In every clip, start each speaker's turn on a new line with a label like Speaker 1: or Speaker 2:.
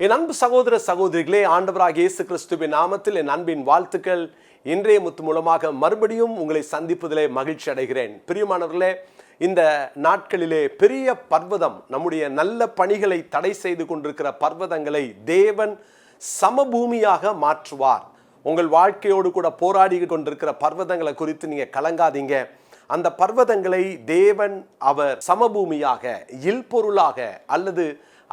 Speaker 1: என் அன்பு சகோதர சகோதரிகளே, ஆண்டவராகிய இயேசு கிறிஸ்துவின் நாமத்தில் என் அன்பின் வாழ்த்துக்கள். இன்றைய முத்து மூலமாக மறுபடியும் உங்களை சந்திப்பதிலே மகிழ்ச்சி அடைகிறேன். பிரியமானவர்களே, இந்த நாட்களிலே பெரிய பர்வதம், நம்முடைய நல்ல பணிகளை தடை செய்து கொண்டிருக்கிற பர்வதங்களை தேவன் சமபூமியாக மாற்றுவார். உங்கள் வாழ்க்கையோடு கூட போராடி கொண்டிருக்கிற பர்வதங்களை குறித்து நீங்க கலங்காதீங்க. அந்த பர்வதங்களை தேவன் அவர் சமபூமியாக, இல்பொருளாக அல்லது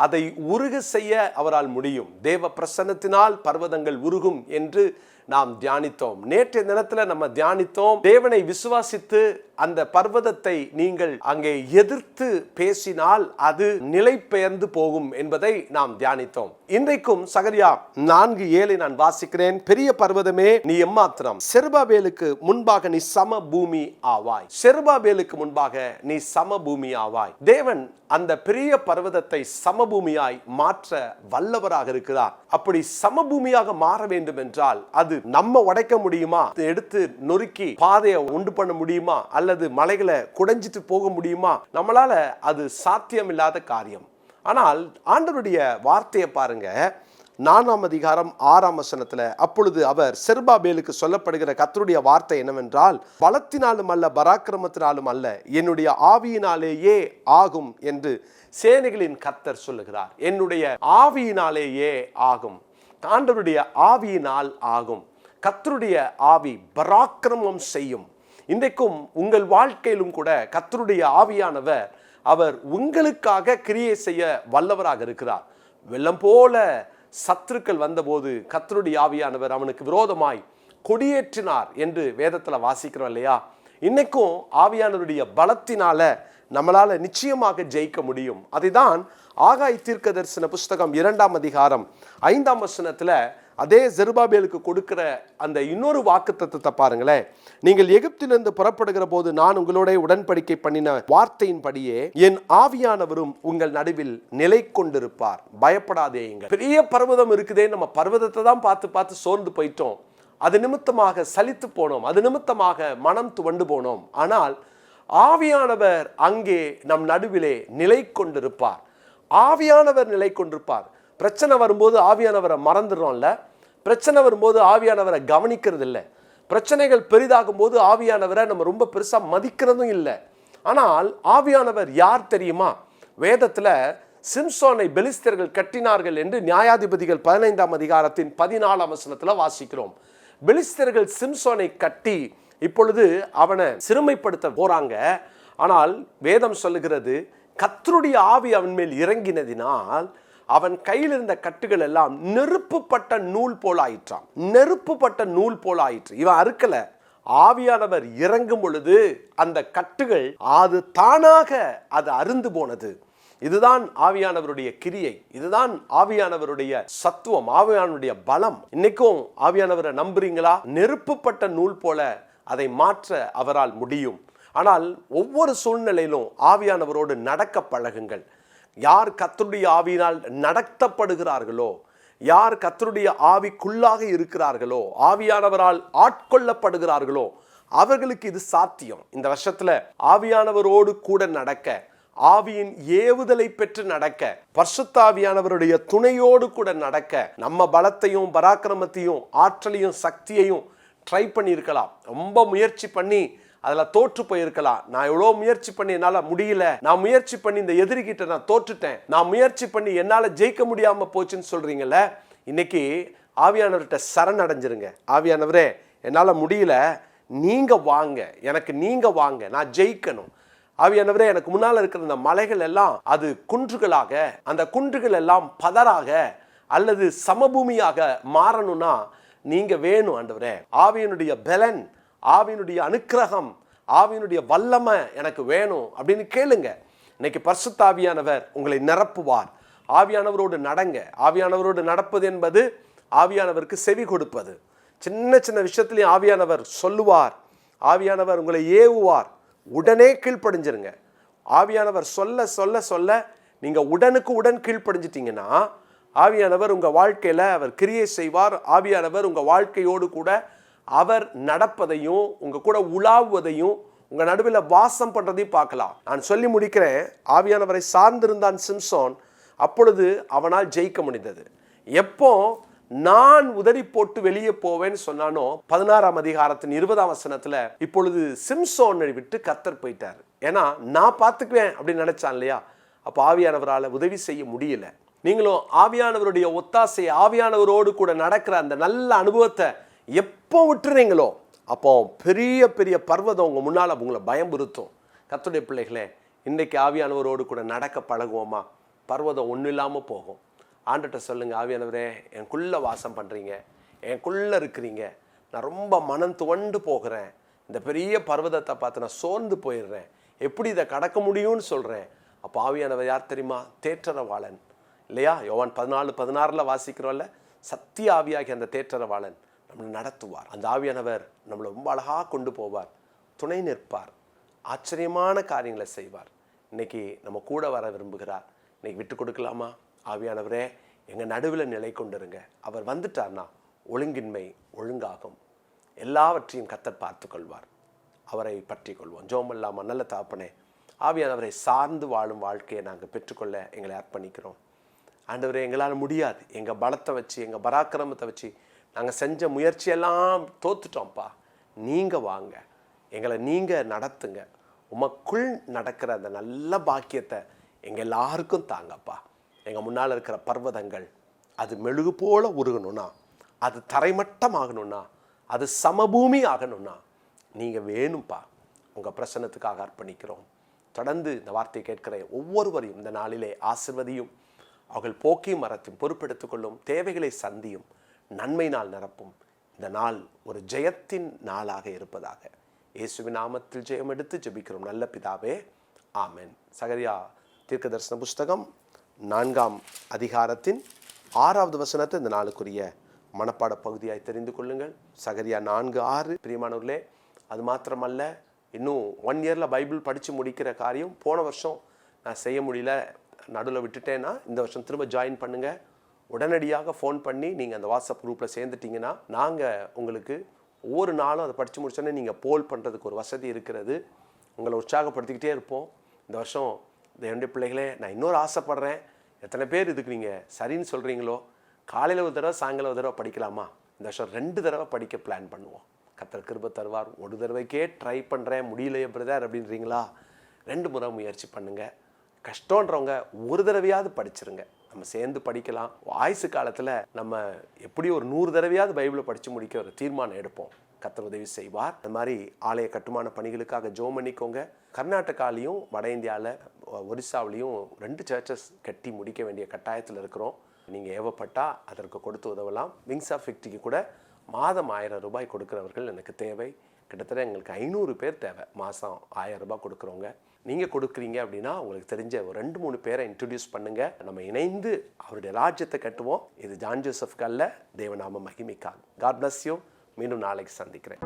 Speaker 1: அதை உருக செய்ய அவரால் முடியும். தேவ பிரசன்னத்தினால் பர்வதங்கள் உருகும் என்று நாம் தியானித்தோம். நேற்றைய தினத்தில் நம்ம தியானித்தோம், தேவனை விசுவாசித்து அந்த பர்வதத்தை நீங்கள் அங்கே எதிர்த்து பேசினால் அது நிலை பெயர்ந்து போகும் என்பதை நாம் தியானித்தோம். இன்றைக்கும் சகரியா 4:7 நான் வாசிக்கிறேன். பெரிய பர்வதமே நீ எம்மாத்திரம், செருபாபேலுக்கு முன்பாக நீ சம பூமி ஆவாய். செருபாபேலுக்கு முன்பாக நீ சம பூமி ஆவாய். தேவன் அந்த பெரிய பர்வதத்தை சமபூமியாய் மாற்ற வல்லவராக இருக்கிறார். அப்படி சமபூமியாக மாற வேண்டும் என்றால் அது நம்ம உடைக்க முடியுமா? எடுத்து நொறுக்கி பாதையை உண்டு பண்ண முடியுமா? அல்லது மலைகளை குடைஞ்சிட்டு போக முடியுமா? நம்மளால அது சாத்தியமில்லாத காரியம். ஆனால் ஆண்டவருடைய வார்த்தையை பாருங்க, 4ஆம் அதிகாரம் 6ஆம் வசனத்துல, அப்பொழுது அவர் செருபாபேலுக்கு சொல்லப்படுகிற கர்த்தருடைய வார்த்தை என்னவென்றால், பலத்தினாலும் அல்ல பராக்கிரமத்தினாலும் அல்ல, என்னுடைய ஆவியினாலேயே ஆகும் என்று சேனைகளின் கர்த்தர் சொல்லுகிறார். என்னுடைய ஆவியினாலேயே ஆகும். ஆண்டவருடைய ஆவியினால் ஆகும். கர்த்தருடைய ஆவி பராக்கிரமம் செய்யும். இன்றைக்கும் உங்கள் வாழ்க்கையிலும் கூட கர்த்தருடைய ஆவியானவர் அவர் உங்களுக்காக கிரியை செய்ய வல்லவராக இருக்கிறார். வெள்ளம் போல சத்துருக்கள் வந்தபோது கர்த்தருடைய ஆவியானவர் அவனுக்கு விரோதமாய் கொடியேற்றினார் என்று வேதத்துல வாசிக்கிறோம் இல்லையா? இன்னைக்கும் ஆவியானவருடைய பலத்தினால நம்மளால நிச்சயமாக ஜெயிக்க முடியும். அதைதான் ஆகாய் தீர்க்கதரிசன புஸ்தகம் 2ஆம் அதிகாரம் 5ஆம் வசனத்துல அதே செருபாபேலுக்கு கொடுக்கிற அந்த இன்னொரு வாக்குத்தத்தத்தை பாருங்களேன். நீங்கள் எகிப்திலிருந்து புறப்படுகிற போது நான் உங்களோட உடன்படிக்கை பண்ணின வார்த்தையின்படியே என் ஆவியானவரும் உங்கள் நடுவில் நிலை கொண்டிருப்பார். பயப்படாதேங்க. பெரிய பர்வதம் இருக்குதே, நம்ம பர்வதத்தை தான் பார்த்து பார்த்து சோர்ந்து போயிட்டோம். அது நிமித்தமாக சலித்து போனோம். அது நிமித்தமாக மனம் துவண்டு போனோம். ஆனால் ஆவியானவர் அங்கே நம் நடுவிலே நிலை கொண்டிருப்பார். ஆவியானவர் நிலை கொண்டிருப்பார். பிரச்சனை வரும்போது ஆவியானவரை மறந்துடுறோம்ல. பிரச்சனை வரும்போது ஆவியானவரை கவனிக்கிறது இல்லை. பிரச்சனைகள் பெரிதாகும் போது ஆவியானவரை நம்ம ரொம்ப பெருசா மதிக்கிறதும் இல்லை. ஆனால் ஆவியானவர் யார் தெரியுமா? வேதத்துல சிம்சோனை பெலிஸ்தர்கள் கட்டினார்கள் என்று நியாயாதிபதிகள் 15ஆம் அதிகாரத்தின் 14ஆம் வசனத்துல வாசிக்கிறோம். பெலிஸ்தர்கள் சிம்சோனை கட்டி இப்பொழுது அவனை சிறுமைப்படுத்த போறாங்க. ஆனால் வேதம் சொல்லுகிறது, கர்த்தருடைய ஆவி அவன் மேல் இறங்கினதினால் அவன் கையில் இருந்த கட்டுகள் எல்லாம் நெருப்புப்பட்ட நூல் போல ஆயிற்றான். நெருப்புப்பட்ட நூல் போல ஆயிற்று. இவன் அறுக்கல. ஆவியானவர் இறங்கும் பொழுது அந்த கட்டுகள் அது தானாக அது அருந்து போனது. இதுதான் ஆவியானவருடைய கிரியை. இதுதான் ஆவியானவருடைய சத்துவம், ஆவியானவருடைய பலம். இன்னைக்கும் ஆவியானவரை நம்புறீங்களா? நெருப்புப்பட்ட நூல் போல அதை மாற்ற அவரால் முடியும். ஆனால் ஒவ்வொரு சூழ்நிலையிலும் ஆவியானவரோடு நடக்க பழகுங்கள். யார் கர்த்தருடைய ஆவியினால் நடத்தப்படுகிறார்களோ, யார் கர்த்தருடைய ஆவிக்குள்ளாக இருக்கிறார்களோ, ஆவியானவரால் ஆட்கொள்ளப்படுகிறார்களோ, அவர்களுக்கு இது சாத்தியம். இந்த வருஷத்துல ஆவியானவரோடு கூட நடக்க, ஆவியின் ஏவுதலை பெற்று நடக்க, பரிசுத்த ஆவியானவருடைய துணையோடு கூட நடக்க, நம்ம பலத்தையும் பராக்கிரமத்தையும் ஆற்றலையும் சக்தியையும் ட்ரை பண்ணியிருக்கலாம். ரொம்ப முயற்சி பண்ணி அதில் தோற்று போயிருக்கலாம். நான் எவ்வளோ முயற்சி பண்ணி என்னால் முடியல, நான் முயற்சி பண்ணி இந்த எதிரிகிட்ட நான் தோற்றுட்டேன், நான் முயற்சி பண்ணி என்னால் ஜெயிக்க முடியாமல் போச்சுன்னு சொல்கிறீங்கள. இன்னைக்கு ஆவியானவர்கிட்ட சரணடைஞ்சிருங்க. ஆவியானவரே, என்னால் முடியல, நீங்கள் வாங்க, எனக்கு நீங்கள் வாங்க, நான் ஜெயிக்கணும். ஆவியானவரே, எனக்கு முன்னால் இருக்கிற இந்த மலைகள் எல்லாம் அது குன்றுகளாக, அந்த குன்றுகள் எல்லாம் பதராக அல்லது சமபூமியாக மாறணும்னா நீங்க வேணும் ஆண்டவரே. ஆவியினுடைய பலன், ஆவியினுடைய அனுக்கிரகம், ஆவியினுடைய வல்லமை எனக்கு வேணும் அப்படின்னு கேளுங்க. இன்னைக்கு பரிசுத்த ஆவியானவர் உங்களை நிரப்புவார். ஆவியானவரோடு நடங்க. ஆவியானவரோடு நடப்பது என்பது ஆவியானவருக்கு செவி கொடுப்பது. சின்ன சின்ன விஷயத்திலையும் ஆவியானவர் சொல்லுவார். ஆவியானவர் உங்களை ஏவுவார். உடனே கீழ்ப்படிஞ்சிருங்க. ஆவியானவர் சொல்ல சொல்ல சொல்ல நீங்க உடனுக்கு உடன் கீழ்ப்படிஞ்சிட்டீங்கன்னா ஆவியானவர் உங்க வாழ்க்கையில அவர் கிரியை செய்வார். ஆவியானவர் உங்க வாழ்க்கையோடு கூட அவர் நடப்பதையும் உங்க கூட உலாவுவதையும் உங்க நடுவில் வாசம் பண்றதையும் பார்க்கலாம். நான் சொல்லி முடிக்கிறேன். ஆவியானவரை சார்ந்திருந்தான் சிம்சோன். அப்பொழுது அவனால் ஜெயிக்க முடிந்தது. எப்போ நான் உதறி போட்டு வெளியே போவேன்னு சொன்னானோ 16ஆம் அதிகாரத்தின் 20ஆம் வசனத்துல இப்பொழுது சிம்சோனை விட்டு கர்த்தர் போயிட்டார். ஏன்னா நான் பார்த்துக்குவேன் அப்படின்னு நினைச்சான் இல்லையா. அப்போ ஆவியானவரால் உதவி செய்ய முடியல. நீங்களும் ஆவியானவருடைய ஒத்தாசை, ஆவியானவரோடு கூட நடக்கிற அந்த நல்ல அனுபவத்தை எப்போ விட்டுறீங்களோ அப்போ பெரிய பெரிய பர்வதம் உங்க முன்னால உங்களை பயமுறுத்தும். கர்த்தருடைய பிள்ளைகளே, இன்றைக்கு ஆவியானவரோடு கூட நடக்க பழகுவோமா? பர்வதம் ஒன்றும் இல்லாமல் போகும். ஆண்டட்ட சொல்லுங்க, ஆவியானவரே எனக்குள்ள வாசம் பண்ணுறீங்க, எனக்குள்ள இருக்கிறீங்க, நான் ரொம்ப மனம் துவண்டு போகிறேன், இந்த பெரிய பர்வதத்தை பார்த்து நான் சோர்ந்து போயிடுறேன், எப்படி இதை கடக்க முடியும்னு சொல்கிறேன். அப்போ ஆவியானவர் யார் தெரியுமா? தேற்றரவாளன் இல்லையா? யோவான் 14:16 வாசிக்கிறோம்ல, சத்திய ஆவியாகி அந்த தேற்றரவாளன் நம்மளை நடத்துவார். அந்த ஆவியானவர் நம்மளை ரொம்ப அழகாக கொண்டு போவார், துணை நிற்பார், ஆச்சரியமான காரியங்களை செய்வார். இன்னைக்கு நம்ம கூட வர விரும்புகிறார். இன்னைக்கு விட்டு கொடுக்கலாமா? ஆவியானவரே எங்கள் நடுவில் நிலை கொண்டிருங்க. அவர் வந்துட்டார்னா ஒழுங்கின்மை ஒழுங்காகும். எல்லாவற்றையும் கர்த்தர் பார்த்து கொள்வார். அவரை பற்றி கொள்வோம். ஜோமல்லாமா. நல்ல தாப்பனே, ஆவியானவரை சார்ந்து வாழும் வாழ்க்கையை நாங்கள் பெற்றுக்கொள்ள எங்களை அர்ப்பணிக்கிறோம். ஆண்டவரே, எங்களால் முடியாது, எங்கள் பலத்தை வச்சு, எங்கள் பராக்கிரமத்தை வச்சு நாங்கள் செஞ்ச முயற்சியெல்லாம் தோத்துட்டோம்ப்பா. நீங்கள் வாங்க, எங்களை நீங்கள் நடத்துங்க. உமக்குள் நடக்கிற அந்த நல்ல பாக்கியத்தை எங்கள் எல்லாருக்கும் தாங்கப்பா. எங்கள் முன்னால் இருக்கிற பர்வதங்கள் அது மெழுகு போல உருகணும்னா, அது தரைமட்டம் ஆகணும்னா, அது சமபூமி ஆகணும்னா நீங்கள் வேணும்ப்பா. உங்கள் பிரசன்னத்துக்காக அர்ப்பணிக்கிறோம். தொடர்ந்து இந்த வார்த்தையை கேட்கிற ஒவ்வொருவரையும் இந்த நாளிலே ஆசிர்வதியும். அவர்கள் போக்கியும் மரத்தையும் பொறுப்பெடுத்துக் கொள்ளும். தேவைகளை சந்தியும். நன்மை நாள் நிரப்பும். இந்த நாள் ஒரு ஜெயத்தின் நாளாக இருப்பதாக இயேசுவின் நாமத்தில் ஜெயம் எடுத்து ஜெபிக்கிறோம் நல்ல பிதாவே, ஆமென். சகரியா தீர்க்கதரிசன புஸ்தகம் 4ஆம் அதிகாரத்தின் 6வது வசனத்தை இந்த நாளுக்குரிய மனப்பாட பகுதியாய் தெரிந்து கொள்ளுங்கள். சகரியா 4:6. பிரியமானவர்களே, அது மாத்திரமல்ல, இன்னும் 1 இயரில் பைபிள் படித்து முடிக்கிற காரியம் போன வருஷம் நான் செய்ய முடியல, நடுவில் விட்டுட்டேன்னா இந்த வருஷம் திரும்ப ஜாயின் பண்ணுங்கள். உடனடியாக ஃபோன் பண்ணி நீங்கள் அந்த வாட்ஸ்அப் குரூப்பில் சேர்ந்துட்டிங்கன்னா நாங்கள் உங்களுக்கு ஒவ்வொரு நாளும் அதை படித்து முடிச்சோன்னே நீங்கள் போல் பண்ணுறதுக்கு ஒரு வசதி இருக்கிறது. உங்களை உற்சாகப்படுத்திக்கிட்டே இருப்போம். இந்த வருஷம் என்னுடைய பிள்ளைகளே, நான் இன்னொரு ஆசைப்படுறேன். எத்தனை பேர் இதுக்கு நீங்கள் சரின்னு சொல்கிறீங்களோ? காலையில் ஒரு தடவை சாயங்காலம் ஒரு தடவை படிக்கலாமா? இந்த வருஷம் 2 தடவை படிக்க பிளான் பண்ணுவோம். கர்த்தர் கிருபை தருவார். ஒரு தடவைக்கே ட்ரை பண்ணுறேன், முடியலையே பிரதர் அப்படின்றீங்களா? 2 முறை முயற்சி பண்ணுங்கள். கஷ்டன்றவங்க ஒரு தடவையாவது படிச்சிருங்க. நம்ம சேர்ந்து படிக்கலாம். ஆயுசு காலத்தில் நம்ம எப்படி ஒரு 100 தடவையாவது பைபிளை படித்து முடிக்க ஒரு தீர்மானம் எடுப்போம். கர்த்தர் உதவி செய்வார். இந்த மாதிரி ஆலய கட்டுமான பணிகளுக்காக ஜெபம் பண்ணிக்கோங்க. கர்நாடகாலையும் வட இந்தியாவில் ஒரிசாவிலையும் 2 சர்ச்சஸ் கட்டி முடிக்க வேண்டிய கட்டாயத்தில் இருக்கிறோம். நீங்கள் ஏவப்பட்டால் அதற்கு கொடுத்து உதவலாம். விங்ஸ் ஆஃப் விக்டரிக்கு கூட மாதம் 1000 ரூபாய் கொடுக்குறவர்கள் எனக்கு தேவை. கிட்டத்தட்ட எங்களுக்கு 500 பேர் தேவை. மாதம் 1000 ரூபாய் கொடுக்குறவங்க. நீங்கள் கொடுக்குறீங்க அப்படின்னா உங்களுக்கு தெரிஞ்ச ஒரு 2-3 பேரை இன்ட்ரடியூஸ் பண்ணுங்கள். நம்ம இணைந்து அவருடைய ராஜ்யத்தை கட்டுவோம். இது ஜான் ஜோசப் கல்ல, தேவநாம மகிமைக்காக. God bless you. மீண்டும் நாளைக்கு சந்திக்கிறேன்.